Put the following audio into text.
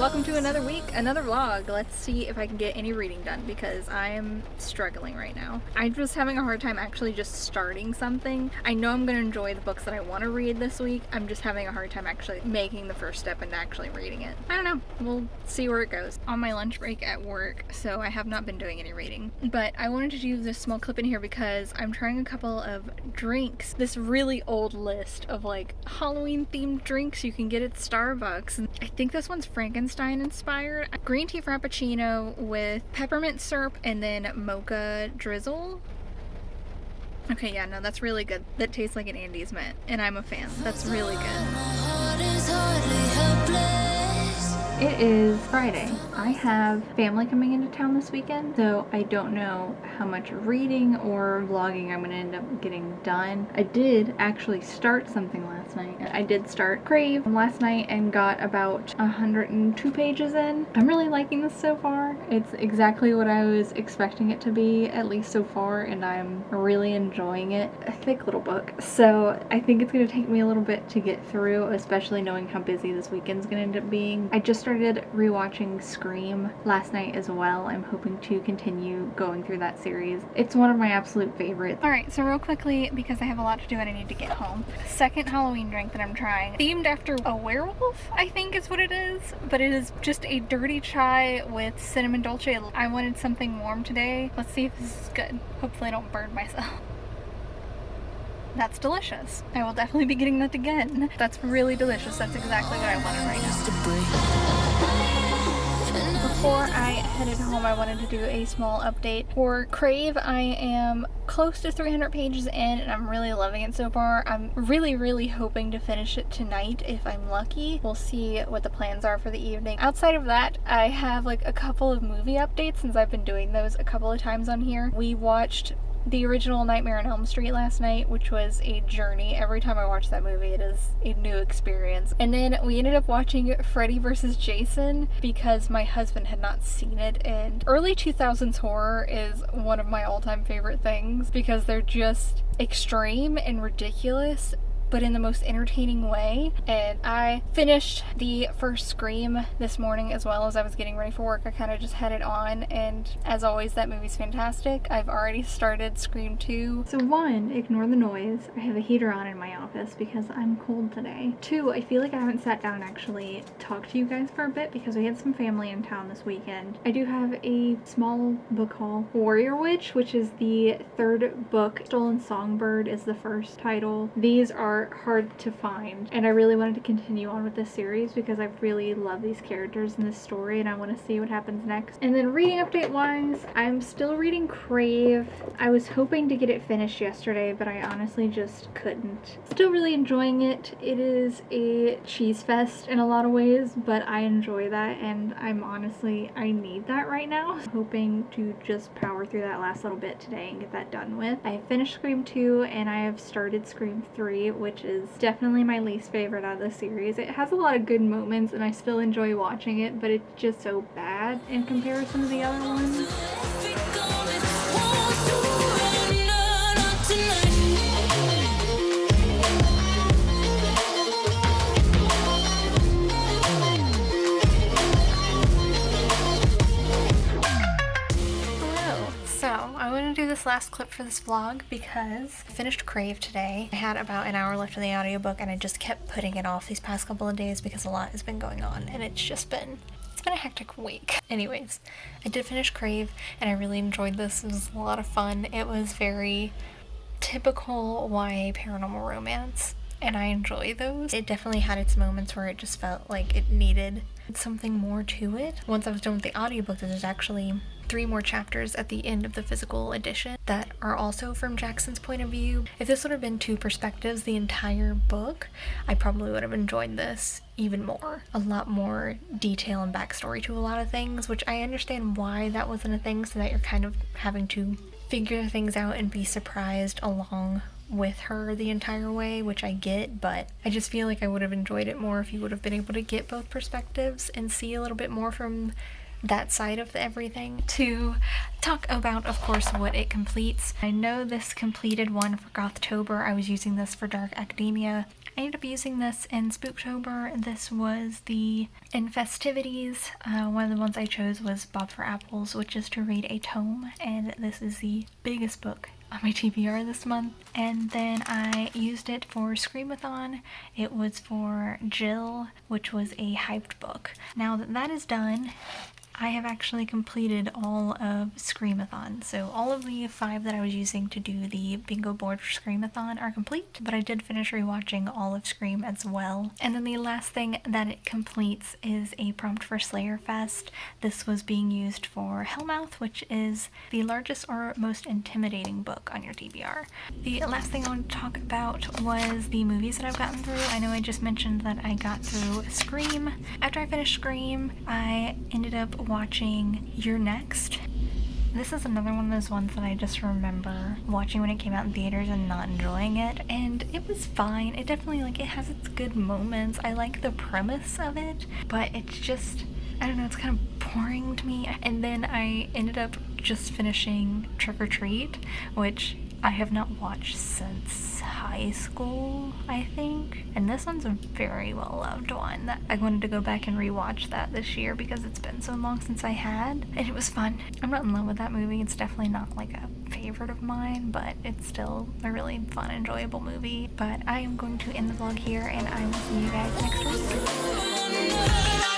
welcome to another week, another vlog. Let's see if I can get any reading done because I am struggling right now. I'm just having a hard time actually just starting something. I know I'm going to enjoy the books that I want to read this week. I'm just having a hard time actually making the first step and actually reading it. I don't know. We'll see where it goes. On my lunch break at work, so I have not been doing any reading. But I wanted to do this small clip in here because I'm trying a couple of drinks. This really old list of like Halloween themed drinks you can get at Starbucks. And I think this one's Frankenstein inspired. Green tea frappuccino with peppermint syrup and then mocha drizzle. Okay, yeah, no, that's really good. That tastes like an Andes mint, and I'm a fan. That's really good. It is Friday. I have family coming into town this weekend, so I don't know how much reading or vlogging I'm going to end up getting done. I did actually start something last night. I did start Crave last night and got about 102 pages in. I'm really liking this so far. It's exactly what I was expecting it to be, at least so far, and I'm really enjoying it. A thick little book, so I think it's going to take me a little bit to get through, especially knowing how busy this weekend's going to end up being. I just started rewatching Scream last night as well. I'm hoping to continue going through that series. It's one of my absolute favorites. Alright, so real quickly, because I have a lot to do and I need to get home. Second Halloween drink that I'm trying. Themed after a werewolf, I think is what it is. But it is just a dirty chai with cinnamon dolce. I wanted something warm today. Let's see if this is good. Hopefully I don't burn myself. That's delicious. I will definitely be getting that again. That's really delicious. That's exactly what I wanted right now. Before I headed home, I wanted to do a small update. For Crave, I am close to 300 pages in and I'm really loving it so far. I'm really hoping to finish it tonight if I'm lucky. We'll see what the plans are for the evening. Outside of that, I have like a couple of movie updates since I've been doing those a couple of times on here. We watched the original Nightmare on Elm Street last night, which was a journey. Every time I watch that movie, it is a new experience. And then we ended up watching Freddy vs. Jason because my husband had not seen it, and early 2000s horror is one of my all-time favorite things because they're just extreme and ridiculous, but in the most entertaining way. And I finished the first Scream this morning as well as I was getting ready for work. I kind of just had it on, and as always, that movie's fantastic. I've already started Scream 2. So 1, ignore the noise. I have a heater on in my office because I'm cold today. 2, I feel like I haven't sat down and actually talked to you guys for a bit because we had some family in town this weekend. I do have a small book haul. Warrior Witch, which is the third book. Stolen Songbird is the first title. These are hard to find, and I really wanted to continue on with this series because I really love these characters in this story and I want to see what happens next. And then reading update wise, I'm still reading Crave. I was hoping to get it finished yesterday, but I honestly just couldn't. Still really enjoying it. It is a cheese fest in a lot of ways, but I enjoy that, and I need that right now. Hoping to just power through that last little bit today and get that done with. I have finished Scream 2 and I have started Scream 3, which is definitely my least favorite out of the series. It has a lot of good moments and I still enjoy watching it, but it's just so bad in comparison to the other ones. I want to do this last clip for this vlog because I finished Crave today. I had about an hour left in the audiobook and I just kept putting it off these past couple of days because a lot has been going on and it's been a hectic week. Anyways, I did finish Crave and I really enjoyed this. It was a lot of fun. It was very typical YA paranormal romance, and I enjoy those. It definitely had its moments where it just felt like it needed something more to it. Once I was done with the audiobook, there's actually 3 more chapters at the end of the physical edition that are also from Jackson's point of view. If this would have been 2 perspectives the entire book, I probably would have enjoyed this even more. A lot more detail and backstory to a lot of things, which I understand why that wasn't a thing, so that you're kind of having to figure things out and be surprised along with her the entire way, which I get, but I just feel like I would have enjoyed it more if you would have been able to get both perspectives and see a little bit more from that side of everything. To talk about, of course, what it completes. I know this completed one for Gothtober. I was using this for Dark Academia. I ended up using this in Spooktober. This was in festivities. One of the ones I chose was Bob for Apples, which is to read a tome, and this is the biggest book on my TBR this month. And then I used it for Screamathon. It was for Jill, which was a hyped book. Now that that is done, I have actually completed all of Screamathon. So all of the 5 that I was using to do the bingo board for Screamathon are complete, but I did finish rewatching all of Scream as well. And then the last thing that it completes is a prompt for Slayerfest. This was being used for Hellmouth, which is the largest or most intimidating book on your TBR. The last thing I want to talk about was the movies that I've gotten through. I know I just mentioned that I got through Scream. After I finished Scream, I ended up watching You're Next. This is another one of those ones that I just remember watching when it came out in theaters and not enjoying it, and it was fine. It definitely, like, it has its good moments. I like the premise of it, but it's just, I don't know, it's kind of boring to me. And then I ended up just finishing Trick or Treat, which I have not watched since high school, I think. And this one's a very well loved one. I wanted to go back and rewatch that this year because it's been so long since I had, and it was fun. I'm not in love with that movie. It's definitely not like a favorite of mine, but it's still a really fun, enjoyable movie. But I am going to end the vlog here, and I will see you guys next week.